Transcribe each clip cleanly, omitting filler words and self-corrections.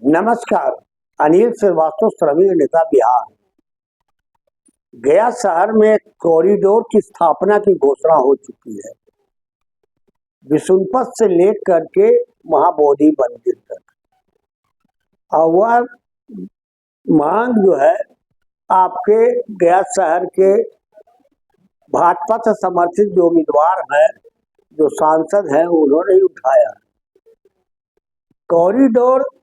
नमस्कार। अनिल श्रीवास्तव, श्रमिक नेता, बिहार। गया शहर में कॉरिडोर की स्थापना की घोषणा हो चुकी है, विशुनपथ से लेकर के महाबोधि मंदिर तक। और वह मांग जो है आपके गया शहर के भाजपा से समर्थित जो उम्मीदवार हैं, जो सांसद हैं, उन्होंने ही उठाया। कॉरिडोर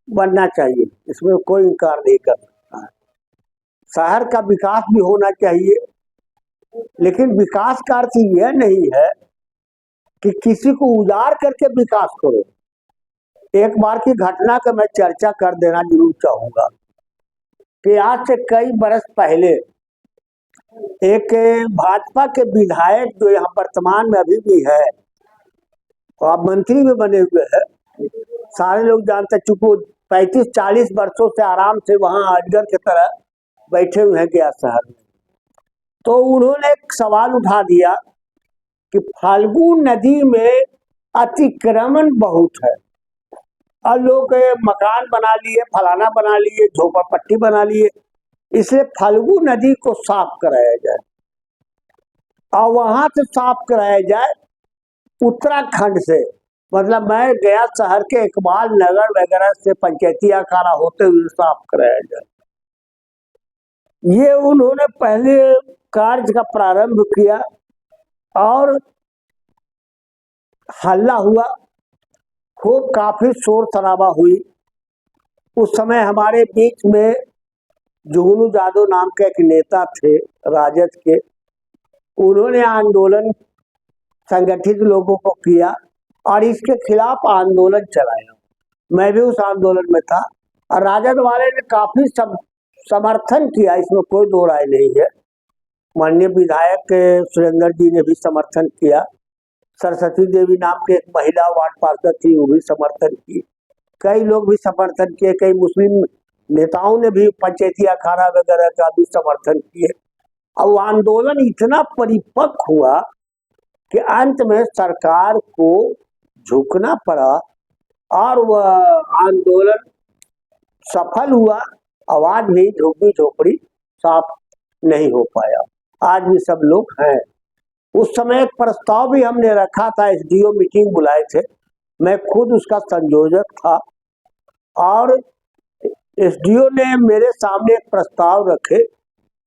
बनना चाहिए, इसमें कोई इनकार नहीं कर सकता है। शहर का विकास भी होना चाहिए, लेकिन विकास का अर्थ यह नहीं है कि किसी को उजाड़ करके विकास करो। एक बार की घटना का मैं चर्चा कर देना जरूर चाहूंगा कि आज से कई बरस पहले एक भाजपा के विधायक जो यहाँ वर्तमान में अभी भी है और मंत्री भी बने हुए हैं, सारे लोग जानते, चूंकि 35-40 वर्षों से आराम से वहां अजगर की तरह बैठे हुए हैं गया शहर में, तो उन्होंने एक सवाल उठा दिया कि फाल्गु नदी में अतिक्रमण बहुत है और लोग मकान बना लिए, फलाना बना लिए, झोपड़पट्टी बना लिए, इसलिए फाल्गु नदी को साफ कराया जाए और वहां से साफ कराया जाए उत्तराखंड से। मतलब मैं गया शहर के इकबाल नगर वगैरह से पंचायती अखाड़ा होते हुए साफ कराया जाए। ये उन्होंने पहले कार्य का प्रारंभ किया और हल्ला हुआ, खूब काफी शोर शराबा हुई। उस समय हमारे बीच में जुगनू यादव नाम के एक नेता थे राजद के, उन्होंने आंदोलन संगठित लोगों को किया और इसके खिलाफ आंदोलन चलाया। मैं भी उस आंदोलन में था और राजद वाले ने काफी समर्थन किया, इसमें कोई दो राय नहीं है। माननीय विधायक सुरेंद्र जी ने भी समर्थन किया, सरस्वती देवी नाम के एक महिला वार्ड पार्षद थी, वो भी समर्थन की, कई लोग भी समर्थन किए, कई मुस्लिम नेताओं ने भी पंचायती अखाड़ा वगैरह का भी समर्थन किए। और आंदोलन इतना परिपक्व हुआ कि अंत में सरकार को झुकना पड़ा और वह आंदोलन सफल हुआ। आवाज नहीं, झोपड़ी झोपड़ी साफ नहीं हो पाया। आज भी सब लोग हैं। उस समय एक प्रस्ताव भी हमने रखा था, एसडीओ मीटिंग बुलाए थे, मैं खुद उसका संयोजक था और एसडीओ ने मेरे सामने एक प्रस्ताव रखे।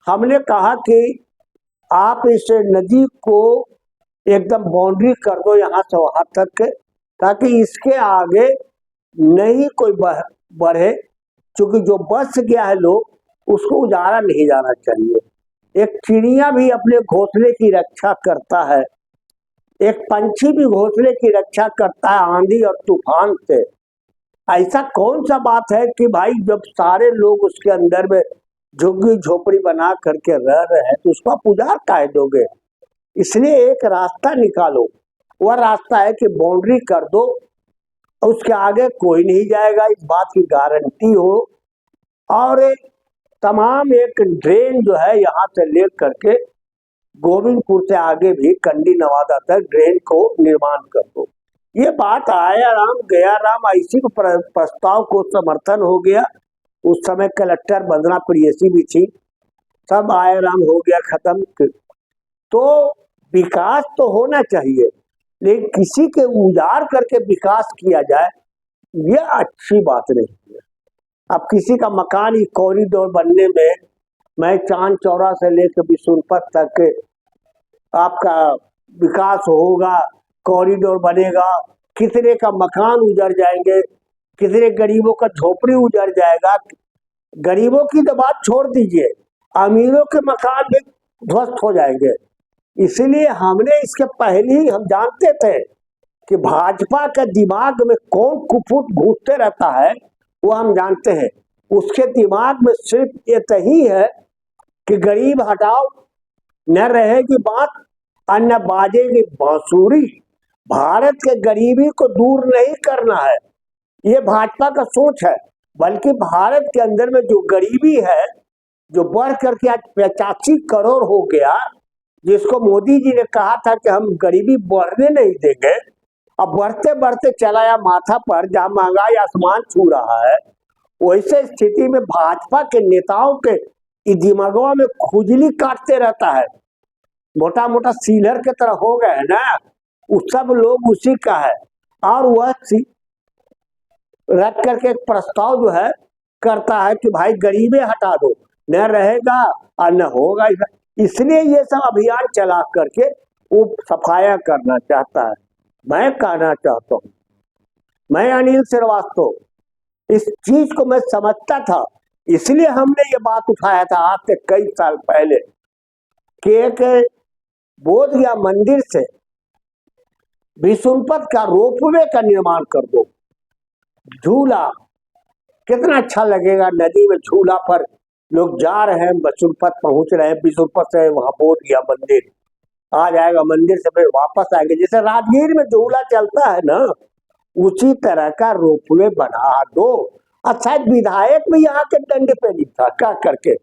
हमने कहा कि आप इस नदी को एकदम बाउंड्री कर दो यहाँ से वहां तक के, ताकि इसके आगे नहीं कोई बढ़े, क्योंकि जो बस गया है लोग उसको उजाड़ा नहीं जाना चाहिए। एक चिड़िया भी अपने घोंसले की रक्षा करता है, एक पंछी भी घोंसले की रक्षा करता है आंधी और तूफान से। ऐसा कौन सा बात है कि भाई जब सारे लोग उसके अंदर में झुग्गी झोपड़ी बना करके रह रहे हैं तो उसको आप उजाड़ काहे दोगे? इसलिए एक रास्ता निकालो, वह रास्ता है कि बाउंड्री कर दो, उसके आगे कोई नहीं जाएगा, इस बात की गारंटी हो। और तमाम एक ड्रेन जो है यहाँ से ले करके गोविंदपुर से आगे भी कंडी नवादा तक ड्रेन को निर्माण कर दो। ये बात आया राम गया राम, ऐसी प्रस्ताव को समर्थन हो गया। उस समय कलेक्टर बंदना प्रियसी भी थी, सब आया राम हो गया खत्म। तो विकास तो होना चाहिए, लेकिन किसी के उजाड़ करके विकास किया जाए यह अच्छी बात नहीं है। अब किसी का मकान ही कॉरिडोर बनने में, मैं चांद चौरा से लेकर विशुनपथ तक आपका विकास होगा, कॉरिडोर बनेगा, कितने का मकान उजड़ जाएंगे, कितने गरीबों का झोपड़ी उजड़ जाएगा। गरीबों की तो बात छोड़ दीजिए, अमीरों के मकान भी ध्वस्त हो जाएंगे। इसीलिए हमने इसके पहले ही हम जानते थे कि भाजपा के दिमाग में कौन कुफुत घुसते रहता है, वो हम जानते हैं। उसके दिमाग में सिर्फ ये ही है कि गरीब हटाओ, न रहेगी बात और न बाजेगी बांसुरी। भारत के गरीबी को दूर नहीं करना है, ये भाजपा का सोच है, बल्कि भारत के अंदर में जो गरीबी है, जो बढ़ करके आज 85 करोड़ हो गया, जिसको मोदी जी ने कहा था कि हम गरीबी बढ़ने नहीं देंगे, अब बढ़ते बढ़ते चला या माथा पर, जहां महंगाई आसमान छू रहा है, वैसे स्थिति में भाजपा के नेताओं के दिमागों में खुजली काटते रहता है, मोटा मोटा सीलर के तरह हो गए ना, उस सब लोग उसी का है। और वह रख करके एक प्रस्ताव जो है करता है कि भाई गरीबी हटा दो, न रहेगा और न होगा, इसलिए ये सब अभियान चला करके वो सफाया करना चाहता है। मैं कहना चाहता हूँ, मैं अनिल श्रीवास्तव इस चीज को मैं समझता था, इसलिए हमने ये बात उठाया था आज से कई साल पहले कि एक बोध गया मंदिर से विष्णुपद का रोपवे का निर्माण कर दो। झूला कितना अच्छा लगेगा, नदी में झूला पर लोग जा रहे हैं, विष्णुपद पहुंच रहे हैं, विष्णुपद से वहां बोध गया मंदिर आ जाएगा, मंदिर से फिर वापस आएंगे। जैसे राजगीर में झूला चलता है ना, उसी तरह का रोपवे बना दो। अच्छा, विधायक भी यहाँ के डंडे पे लिखा क्या करके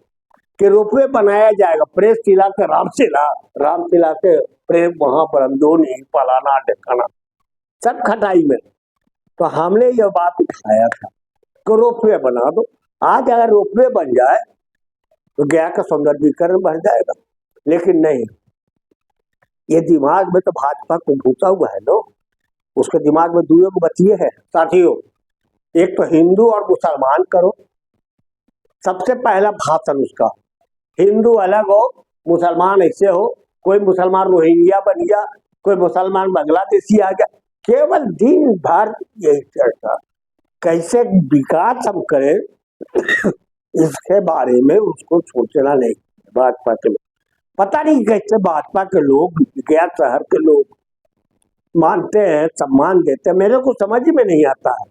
कि रोपवे बनाया जाएगा, प्रेस शिला के रामशिला के प्रेम वहां पर अंदोनी पलाना ढकाना सब खटाई में। तो हमने यह बात उठाया था कि रोपवे बना दो। आज अगर रोपवे बन जाए तो गया का सौंदर्यीकरण बढ़ जाएगा, लेकिन नहीं, ये दिमाग में तो भाजपा को घुसा हुआ है नो, उसके दिमाग में दो बचिए है साथियों, एक तो हिंदू और मुसलमान करो। सबसे पहला भाषण उसका, हिंदू अलग हो, मुसलमान ऐसे हो, कोई मुसलमान रोहिंग्या बन गया, कोई मुसलमान बांग्लादेशी आ गया, केवल दिन भर यही चर्चा, कैसे विकास हम करें इसके बारे में उसको सोचना नहीं। भाजपा के लोग पता नहीं कैसे भाजपा के लोग, गया शहर के लोग मानते हैं, सम्मान देते हैं, मेरे को समझ में नहीं आता है।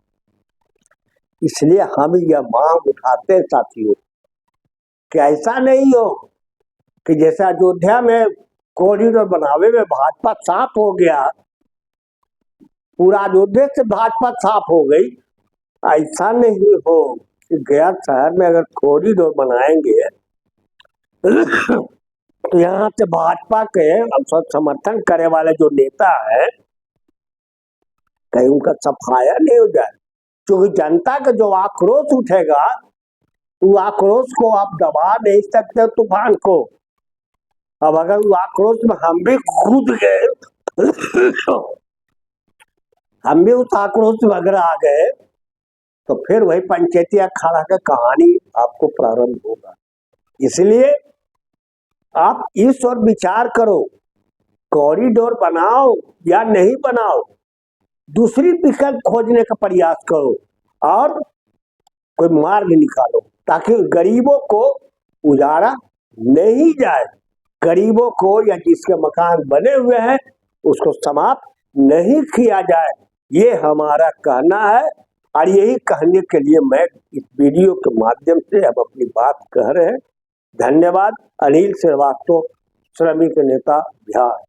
इसलिए हम यह मांग उठाते हैं साथियों कि ऐसा नहीं हो कि जैसे अयोध्या में कॉरिडोर बनावे में भाजपा साफ हो गया, पूरा अयोध्या से भाजपा साफ हो गई, ऐसा नहीं हो कि गया शहर में अगर कॉरिडोर बनाएंगे तो यहाँ से भाजपा के समर्थन करे वाले जो नेता है कहीं उनका सफाया नहीं हो जाए, क्योंकि जनता का जो आक्रोश उठेगा वो आक्रोश को आप दबा नहीं सकते तूफान को। अब अगर वो आक्रोश में हम भी कूद गए हम भी उस आक्रोश में अगर आ गए तो फिर वही पंचायती अखाड़ा का कहानी आपको प्रारंभ होगा। इसलिए आप इस ओर विचार करो, कॉरिडोर बनाओ या नहीं बनाओ, दूसरी विकल्प खोजने का प्रयास करो और कोई मार्ग निकालो ताकि गरीबों को उजाड़ा नहीं जाए, गरीबों को या जिसके मकान बने हुए हैं उसको समाप्त नहीं किया जाए। ये हमारा कहना है और यही कहने के लिए मैं इस वीडियो के माध्यम से हम अपनी बात कह रहे हैं। धन्यवाद। अनिल श्रीवास्तव, श्रमिक नेता, बिहार।